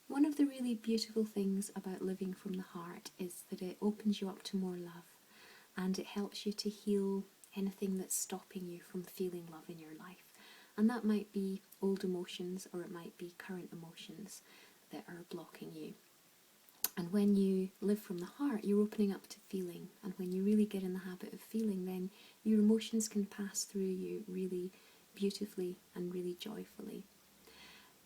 One of the really beautiful things about living from the heart is that it opens you up to more love, and it helps you to heal anything that's stopping you from feeling love in your life. And that might be old emotions, or it might be current emotions that are blocking you. And when you live from the heart, you're opening up to feeling. And when you really get in the habit of feeling, then your emotions can pass through you really beautifully and really joyfully.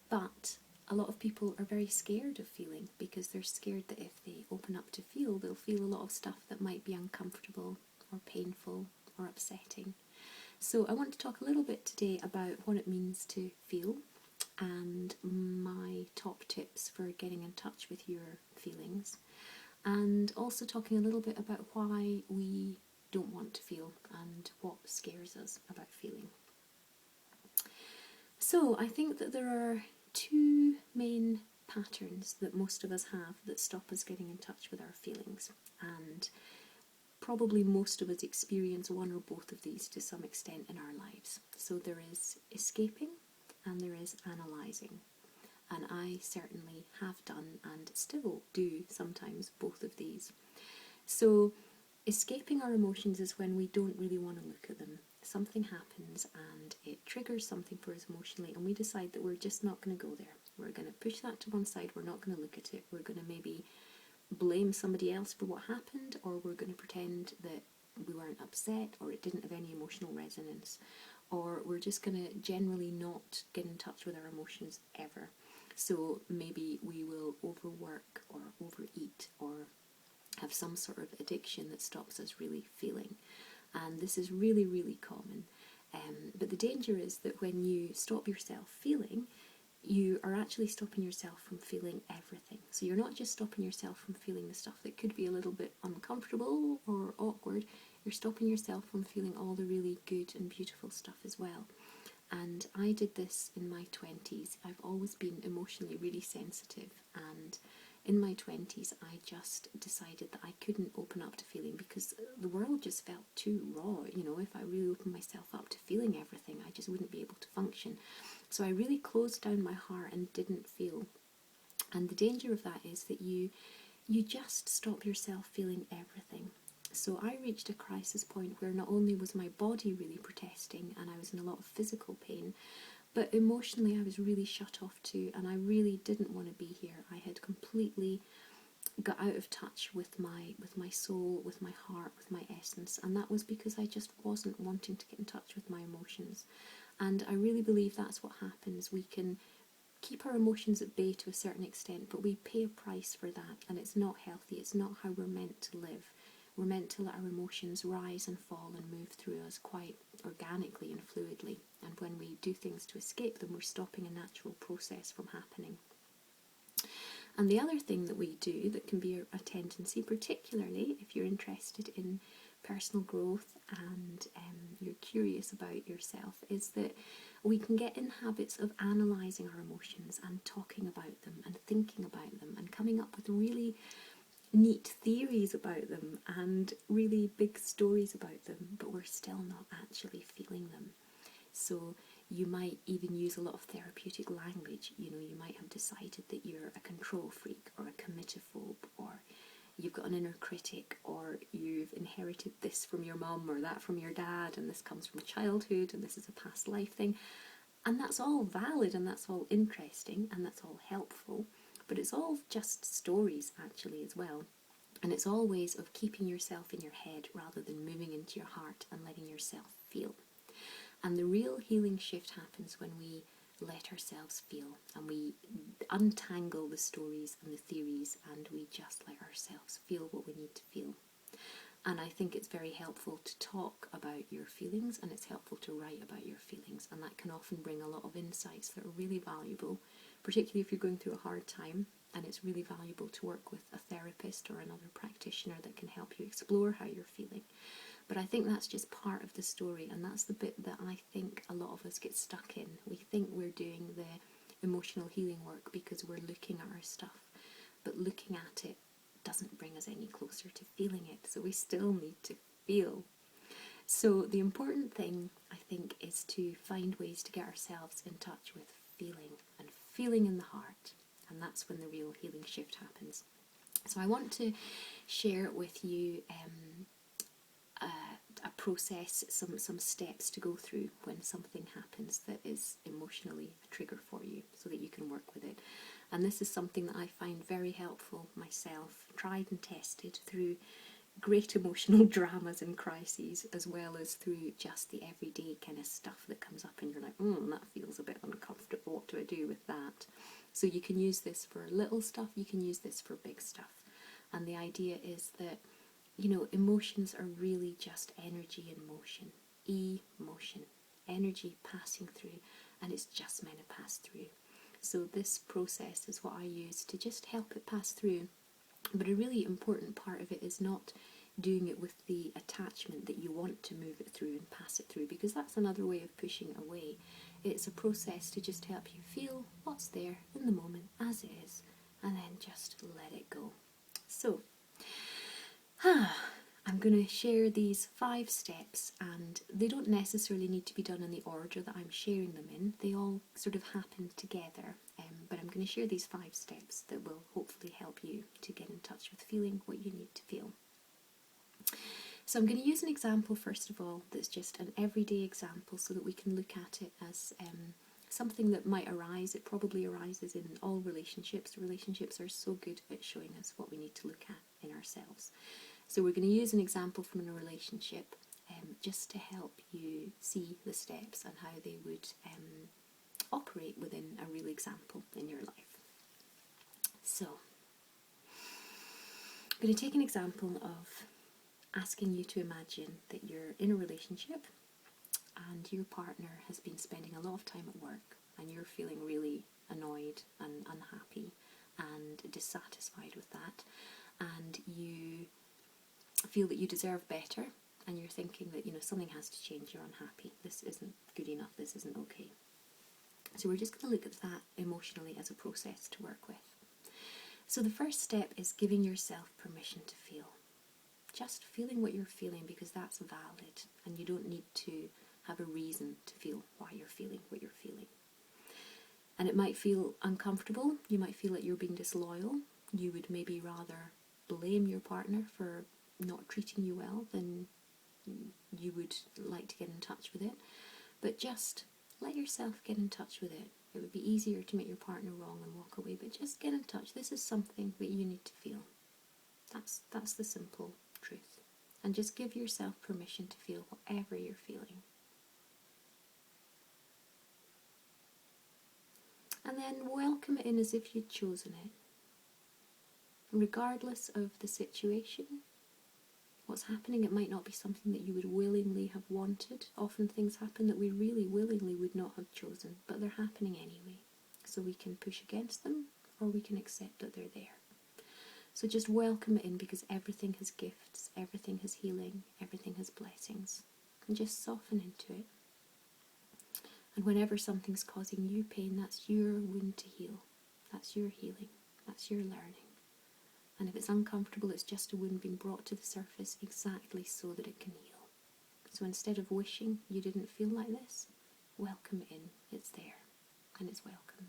But a lot of people are very scared of feeling, because they're scared that if they open up to feel, they'll feel a lot of stuff that might be uncomfortable or painful or upsetting. So I want to talk a little bit today about what it means to feel, and my top tips for getting in touch with your feelings, and also talking a little bit about why we don't want to feel and what scares us about feeling. So I think that there are two main patterns that most of us have that stop us getting in touch with our feelings, and probably most of us experience one or both of these to some extent in our lives. So there is escaping and there is analysing, and I certainly have done and still do sometimes both of these. So escaping our emotions is when we don't really want to look at them. Something happens and it triggers something for us emotionally, and we decide that we're just not going to go there. We're going to push that to one side, we're not going to look at it, we're going to maybe blame somebody else for what happened, or we're going to pretend that we weren't upset or it didn't have any emotional resonance, or we're just going to generally not get in touch with our emotions ever. So maybe we will overwork or overeat or have some sort of addiction that stops us really feeling. And this is really, really common. But the danger is that when you stop yourself feeling, you are actually stopping yourself from feeling everything. So you're not just stopping yourself from feeling the stuff that could be a little bit uncomfortable or awkward, you're stopping yourself from feeling all the really good and beautiful stuff as well. And I did this in my 20s. I've always been emotionally really sensitive, and in my 20s I just decided that I couldn't open up to feeling because the world just felt too raw. You know, if I really opened myself up to feeling everything, I just wouldn't be able to function. So I really closed down my heart and didn't feel. And the danger of that is that you just stop yourself feeling everything. So I reached a crisis point where not only was my body really protesting and I was in a lot of physical pain, but emotionally I was really shut off too, and I really didn't want to be here. I had completely got out of touch with my soul, with my heart, with my essence, and that was because I just wasn't wanting to get in touch with my emotions. And I really believe that's what happens. We can keep our emotions at bay to a certain extent, but we pay a price for that, and it's not healthy. It's not how we're meant to live. We're meant to let our emotions rise and fall and move through us quite organically and fluidly. And when we do things to escape them, we're stopping a natural process from happening. And the other thing that we do that can be a tendency, particularly if you're interested in personal growth and you're curious about yourself, is that we can get in habits of analysing our emotions and talking about them and thinking about them and coming up with really neat theories about them and really big stories about them, but we're still not actually feeling them. So you might even use a lot of therapeutic language. You know, you might have decided that you're a control freak or a committophobe, or you've got an inner critic, or you've inherited this from your mum or that from your dad, and this comes from childhood and this is a past life thing. And that's all valid and that's all interesting and that's all helpful, but it's all just stories actually as well. And it's all ways of keeping yourself in your head rather than moving into your heart and letting yourself feel. And the real healing shift happens when we let ourselves feel and we untangle the stories and the theories and we just let ourselves feel what we need to feel. And I think it's very helpful to talk about your feelings, and it's helpful to write about your feelings, and that can often bring a lot of insights that are really valuable, particularly if you're going through a hard time. And it's really valuable to work with a therapist or another practitioner that can help you explore how you're feeling. But I think that's just part of the story, and that's the bit that I think a lot of us get stuck in. We think we're doing the emotional healing work because we're looking at our stuff, but looking at it doesn't bring us any closer to feeling it, so we still need to feel. So the important thing, I think, is to find ways to get ourselves in touch with feeling, and feeling in the heart. and that's when the real healing shift happens. So I want to share with you a process, some steps to go through when something happens that is emotionally a trigger for you, so that you can work with it. And this is something that I find very helpful myself, tried and tested through great emotional dramas and crises, as well as through just the everyday kind of stuff that comes up and you're like, that feels a bit uncomfortable, what do I do with that? So you can use this for little stuff, you can use this for big stuff. And the idea is that, emotions are really just energy in motion. Emotion, energy passing through, and it's just meant to pass through. So this process is what I use to just help it pass through. But a really important part of it is not doing it with the attachment that you want to move it through and pass it through, because that's another way of pushing it away. It's a process to just help you feel what's there in the moment as it is, and then just let it go. So, I'm going to share these 5 steps, and they don't necessarily need to be done in the order that I'm sharing them in. They all sort of happen together, but I'm going to share these 5 steps that will hopefully help you to get in touch with feeling what you need to feel. So I'm going to use an example first of all that's just an everyday example, so that we can look at it as something that might arise. It probably arises in all relationships. Relationships are so good at showing us what we need to look at in ourselves. So we're going to use an example from a relationship just to help you see the steps and how they would operate within a real example in your life. So I'm going to take an example of asking you to imagine that you're in a relationship and your partner has been spending a lot of time at work, and you're feeling really annoyed and unhappy and dissatisfied with that, and you feel that you deserve better, and you're thinking that something has to change, you're unhappy, this isn't good enough, this isn't okay. So we're just going to look at that emotionally as a process to work with. So the first step is giving yourself permission to feel. Just feeling what you're feeling, because that's valid, and you don't need to have a reason to feel why you're feeling what you're feeling. And it might feel uncomfortable, you might feel like you're being disloyal, you would maybe rather blame your partner for not treating you well than you would like to get in touch with it. But just let yourself get in touch with it. It would be easier to make your partner wrong and walk away, but just get in touch. This is something that you need to feel. That's the simple truth. And just give yourself permission to feel whatever you're feeling. And then welcome it in as if you'd chosen it. Regardless of the situation, what's happening, it might not be something that you would willingly have wanted. Often things happen that we really willingly would not have chosen, but they're happening anyway. So we can push against them, or we can accept that they're there. So just welcome it in, because everything has gifts, everything has healing, everything has blessings. And just soften into it. And whenever something's causing you pain, that's your wound to heal. That's your healing. That's your learning. And if it's uncomfortable, it's just a wound being brought to the surface exactly so that it can heal. So instead of wishing you didn't feel like this, welcome it in. It's there. And it's welcome.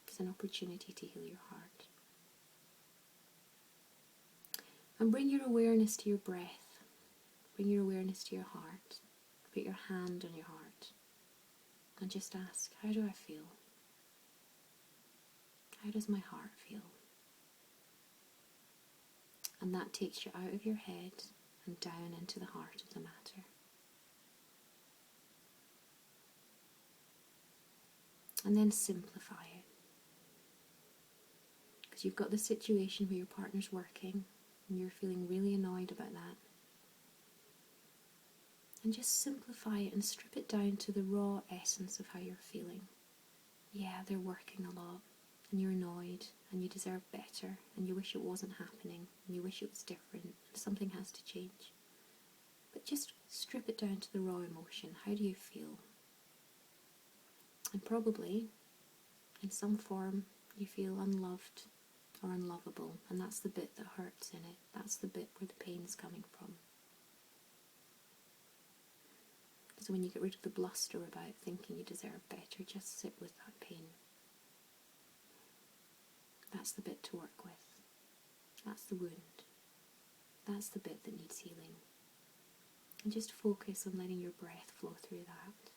It's an opportunity to heal your heart. And bring your awareness to your breath. Bring your awareness to your heart. Put your hand on your heart. And just ask, how do I feel? How does my heart feel? And that takes you out of your head and down into the heart of the matter. And then simplify it. Because you've got the situation where your partner's working and you're feeling really annoyed about that. And just simplify it and strip it down to the raw essence of how you're feeling. Yeah, they're working a lot, and you're annoyed, and you deserve better, and you wish it wasn't happening, and you wish it was different, and something has to change. But just strip it down to the raw emotion. How do you feel? And probably, in some form, you feel unloved or unlovable, and that's the bit that hurts in it. That's the bit where the pain is coming from. So when you get rid of the bluster about thinking you deserve better, just sit with that pain. That's the bit to work with. That's the wound. That's the bit that needs healing. And just focus on letting your breath flow through that.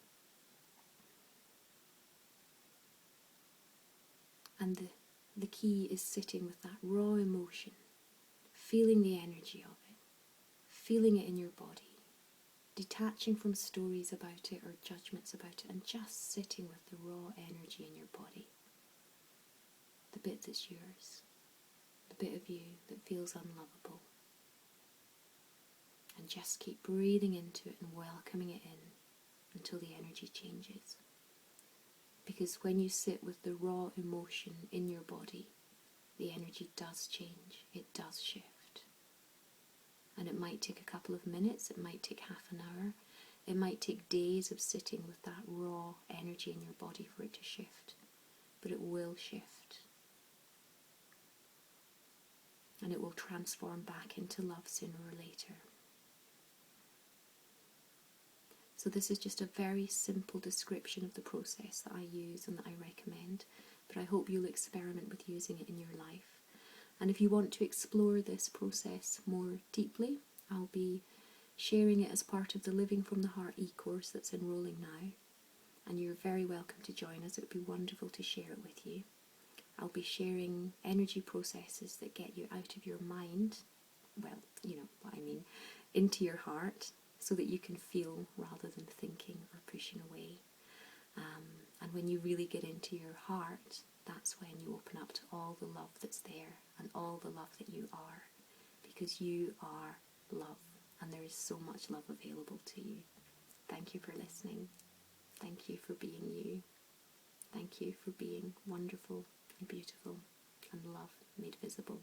And the key is sitting with that raw emotion, feeling the energy of it, feeling it in your body, detaching from stories about it or judgments about it, and just sitting with the raw energy in your body. The bit that's yours, the bit of you that feels unlovable. And just keep breathing into it and welcoming it in until the energy changes. Because when you sit with the raw emotion in your body, the energy does change, it does shift. And it might take a couple of minutes, it might take half an hour, it might take days of sitting with that raw energy in your body for it to shift. But it will shift. And it will transform back into love sooner or later. So this is just a very simple description of the process that I use and that I recommend, but I hope you'll experiment with using it in your life. And if you want to explore this process more deeply, I'll be sharing it as part of the Living from the Heart e-course that's enrolling now. And you're very welcome to join us. It would be wonderful to share it with you. I'll be sharing energy processes that get you out of your mind, well, you know what I mean, into your heart, so that you can feel rather than thinking or pushing away. And when you really get into your heart, that's when you open up to all the love that's there and all the love that you are, because you are love and there is so much love available to you. Thank you for listening. Thank you for being you. Thank you for being wonderful and beautiful and love made visible.